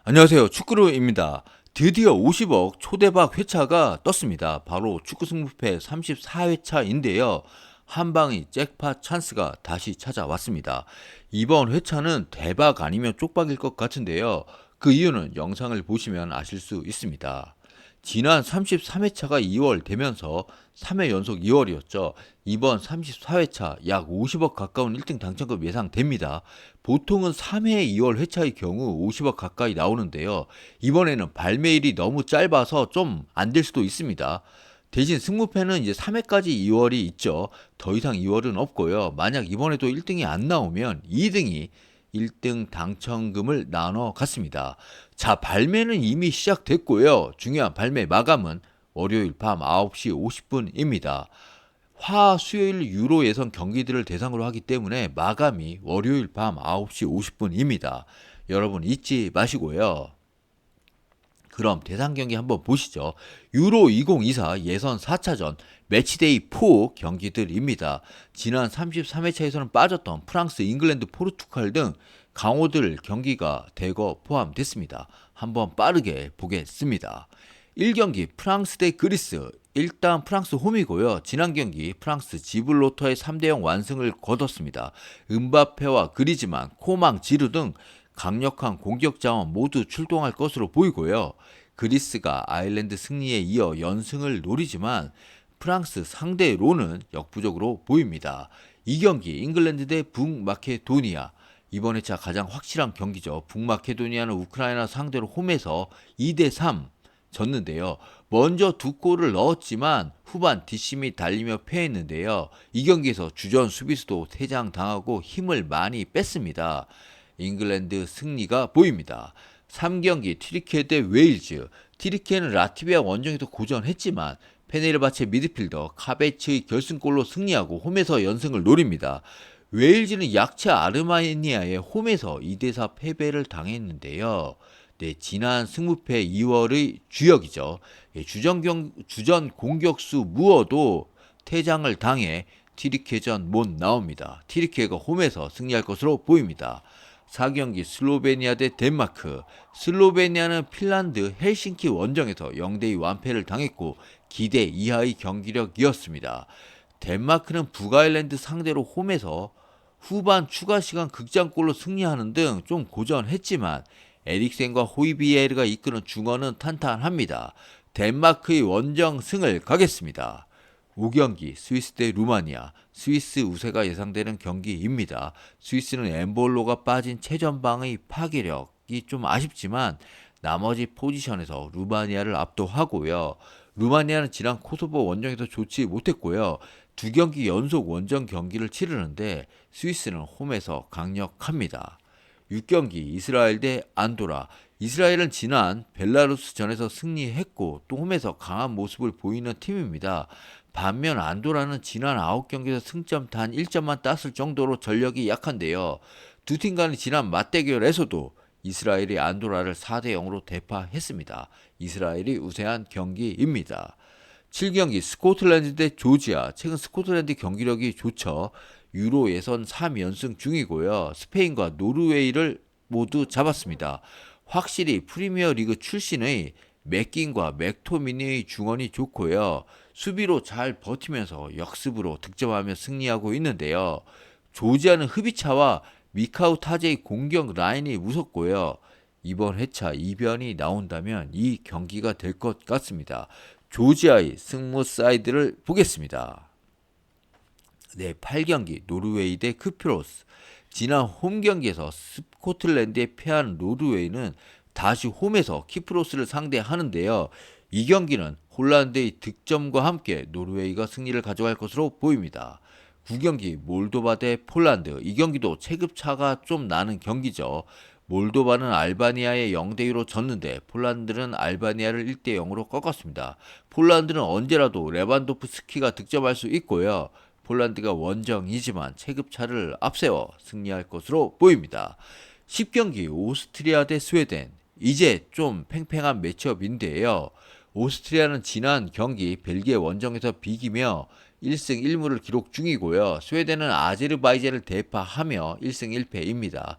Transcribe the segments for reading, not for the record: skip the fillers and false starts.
안녕하세요. 축구루입니다. 드디어 50억 초대박 회차가 떴습니다. 바로 축구 승부패 34회차인데요. 한방이 잭팟 찬스가 다시 찾아왔습니다. 이번 회차는 대박 아니면 쪽박일 것 같은데요. 그 이유는 영상을 보시면 아실 수 있습니다. 지난 33회차가 2월 되면서 3회 연속 2월이었죠. 이번 34회차 약 50억 가까운 1등 당첨금 예상됩니다. 보통은 3회 2월 회차의 경우 50억 가까이 나오는데요. 이번에는 발매일이 너무 짧아서 좀 안 될 수도 있습니다. 대신 승무패는 이제 3회까지 2월이 있죠. 더 이상 2월은 없고요. 만약 이번에도 1등이 안 나오면 2등이 1등 당첨금을 나눠 갔습니다. 자, 발매는 이미 시작됐고요. 중요한 발매 마감은 월요일 밤 9시 50분입니다. 화, 수요일 유로 예선 경기들을 대상으로 하기 때문에 마감이 월요일 밤 9시 50분입니다. 여러분 잊지 마시고요. 그럼 대상 경기 한번 보시죠. 유로 2024 예선 4차전 매치데이 4 경기들입니다. 지난 33회차에서는 빠졌던 프랑스, 잉글랜드, 포르투갈 등 강호들 경기가 대거 포함됐습니다. 한번 빠르게 보겠습니다. 1경기 프랑스 대 그리스. 일단 프랑스 홈이고요. 지난 경기 프랑스 지블로터의 3대0 완승을 거뒀습니다. 음바페와 그리즈만, 코망, 지르 등 강력한 공격 자원 모두 출동할 것으로 보이고요. 그리스가 아일랜드 승리에 이어 연승을 노리지만 프랑스 상대로는 역부족으로 보입니다. 이 경기 잉글랜드 대 북마케도니아. 이번 회차 가장 확실한 경기죠. 북마케도니아는 우크라이나 상대로 홈에서 2대3 졌는데요. 먼저 두 골을 넣었지만 후반 뒷심이 달리며 패했는데요. 이 경기에서 주전 수비수도 퇴장당하고 힘을 많이 뺐습니다. 잉글랜드 승리가 보입니다. 3경기 튀리케 대 웨일즈. 튀리케는 라트비아 원정에서 고전했지만 페네르바체 미드필더 카베츠의 결승골로 승리하고 홈에서 연승을 노립니다. 웨일즈는 약체 아르메니아의 홈에서 2대4 패배를 당했는데요. 네, 지난 승무패 2월의 주역이죠. 주전 공격수 무어도 퇴장을 당해 튀리케전 못 나옵니다. 튀리케가 홈에서 승리할 것으로 보입니다. 4경기 슬로베니아 대 덴마크. 슬로베니아는 핀란드 헬싱키 원정에서 0대2 완패를 당했고 기대 이하의 경기력이었습니다. 덴마크는 북아일랜드 상대로 홈에서 후반 추가 시간 극장골로 승리하는 등 좀 고전했지만 에릭센과 호이비에르가 이끄는 중원은 탄탄합니다. 덴마크의 원정승을 가겠습니다. 5경기 스위스 대 루마니아. 스위스 우세가 예상되는 경기입니다. 스위스는 엠볼로가 빠진 최전방의 파괴력이 좀 아쉽지만 나머지 포지션에서 루마니아를 압도하고요. 루마니아는 지난 코소보 원정에서 좋지 못했고요. 두 경기 연속 원정 경기를 치르는데 스위스는 홈에서 강력합니다. 6경기 이스라엘 대 안도라. 이스라엘은 지난 벨라루스전에서 승리했고 또 홈에서 강한 모습을 보이는 팀입니다. 반면 안도라는 지난 9경기에서 승점 단 1점만 땄을 정도로 전력이 약한데요. 두 팀 간의 지난 맞대결에서도 이스라엘이 안도라를 4대0으로 대파했습니다. 이스라엘이 우세한 경기입니다. 7경기 스코틀랜드 대 조지아. 최근 스코틀랜드 경기력이 좋죠. 유로 예선 3연승 중이고요. 스페인과 노르웨이를 모두 잡았습니다. 확실히 프리미어 리그 출신의 맥긴과 맥토미니의 중원이 좋고요. 수비로 잘 버티면서 역습으로 득점하며 승리하고 있는데요. 조지아는 흐비차와 미카우 타제의 공격 라인이 무섭고요. 이번 회차 이변이 나온다면 이 경기가 될 것 같습니다. 조지아의 승무 사이드를 보겠습니다. 네, 8경기 노르웨이 대 크피로스. 지난 홈 경기에서 스코틀랜드에 패한 노르웨이는 다시 홈에서 키프로스를 상대하는데요. 이 경기는 홀란드의 득점과 함께 노르웨이가 승리를 가져갈 것으로 보입니다. 9경기 몰도바 대 폴란드. 이 경기도 체급차가 좀 나는 경기죠. 몰도바는 알바니아에 0대2로 졌는데 폴란드는 알바니아를 1대0으로 꺾었습니다. 폴란드는 언제라도 레반도프스키가 득점할 수 있고요. 폴란드가 원정이지만 체급차를 앞세워 승리할 것으로 보입니다. 10경기 오스트리아 대 스웨덴. 이제 좀 팽팽한 매치업인데요. 오스트리아는 지난 경기 벨기에 원정에서 비기며 1승 1무를 기록 중이고요. 스웨덴은 아제르바이잔을 대파하며 1승 1패입니다.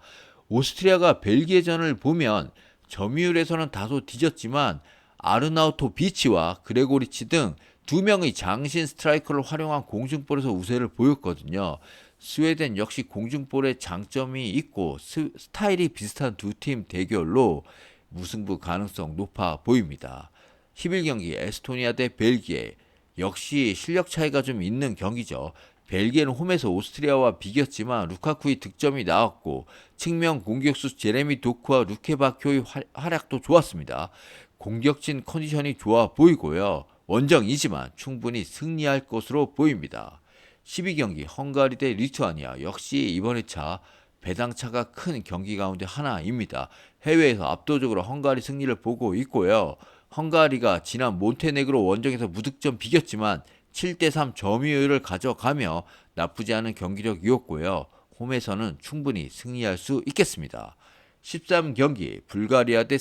오스트리아가 벨기에전을 보면 점유율에서는 다소 뒤졌지만 아르나우토 비치와 그레고리치 등 두 명의 장신 스트라이커를 활용한 공중볼에서 우세를 보였거든요. 스웨덴 역시 공중볼에 장점이 있고 스타일이 비슷한 두 팀 대결로 무승부 가능성 높아 보입니다. 11경기 에스토니아 대 벨기에 역시 실력 차이가 좀 있는 경기죠. 벨기에는 홈에서 오스트리아와 비겼지만 루카쿠의 득점이 나왔고 측면 공격수 제레미 도크와 루케바쿄의 활약도 좋았습니다. 공격진 컨디션이 좋아 보이고요. 원정이지만 충분히 승리할 것으로 보입니다. 12경기 헝가리 대 리투아니아 역시 이번 회차 배당차가 큰 경기 가운데 하나입니다. 해외에서 압도적으로 헝가리 승리를 보고 있고요. 헝가리가 지난 몬테네그로 원정에서 무득점 비겼지만 7대3 점유율을 가져가며 나쁘지 않은 경기력이었고요. 홈에서는 충분히 승리할 수 있겠습니다. 13경기 불가리아 대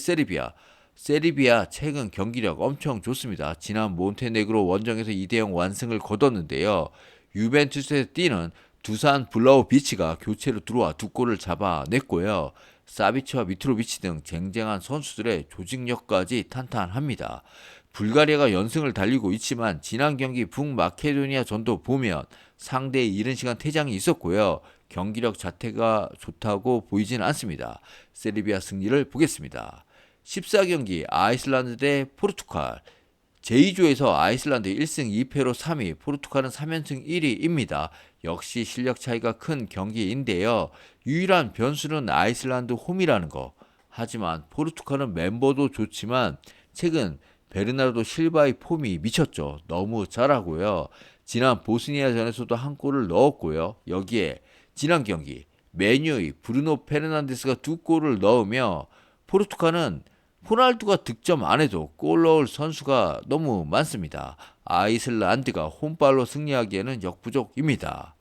세르비아 최근 경기력 엄청 좋습니다. 지난 몬테네그로 원정에서 2대0 완승을 거뒀는데요. 유벤투스에서 뛰는 두산 블라우비치가 교체로 들어와 두 골을 잡아냈고요. 사비치와 미트로비치 등 쟁쟁한 선수들의 조직력까지 탄탄합니다. 불가리아가 연승을 달리고 있지만 지난 경기 북마케도니아 전도 보면 상대의 이른 시간 퇴장이 있었고요. 경기력 자체가 좋다고 보이지는 않습니다. 세르비아 승리를 보겠습니다. 14경기 아이슬란드 대 포르투갈 제2조에서 아이슬란드 1승 2패로 3위, 포르투갈은 3연승 1위입니다. 역시 실력 차이가 큰 경기인데요. 유일한 변수는 아이슬란드 홈이라는 거. 하지만 포르투갈은 멤버도 좋지만 최근 베르나르도 실바의 폼이 미쳤죠. 너무 잘하고요. 지난 보스니아전에서도 한 골을 넣었고요. 여기에 지난 경기 메뉴의 브루노 페르난데스가 두 골을 넣으며 포르투갈은 호날두가 득점 안 해도 골 넣을 선수가 너무 많습니다. 아이슬란드가 홈발로 승리하기에는 역부족입니다.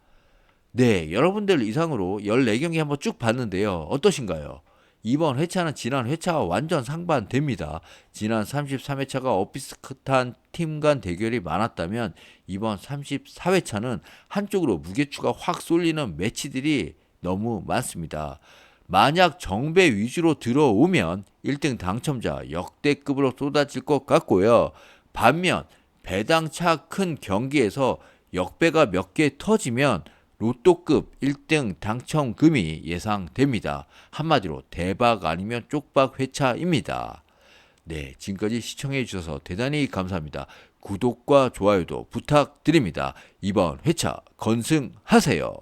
네, 여러분들 이상으로 14경기 한번 쭉 봤는데요. 어떠신가요? 이번 회차는 지난 회차와 완전 상반됩니다. 지난 33회차가 엇비슷한 팀 간 대결이 많았다면 이번 34회차는 한쪽으로 무게추가 확 쏠리는 매치들이 너무 많습니다. 만약 정배 위주로 들어오면 1등 당첨자 역대급으로 쏟아질 것 같고요. 반면 배당차 큰 경기에서 역배가 몇 개 터지면 로또급 1등 당첨금이 예상됩니다. 한마디로 대박 아니면 쪽박 회차입니다. 네, 지금까지 시청해 주셔서 대단히 감사합니다. 구독과 좋아요도 부탁드립니다. 이번 회차 건승하세요.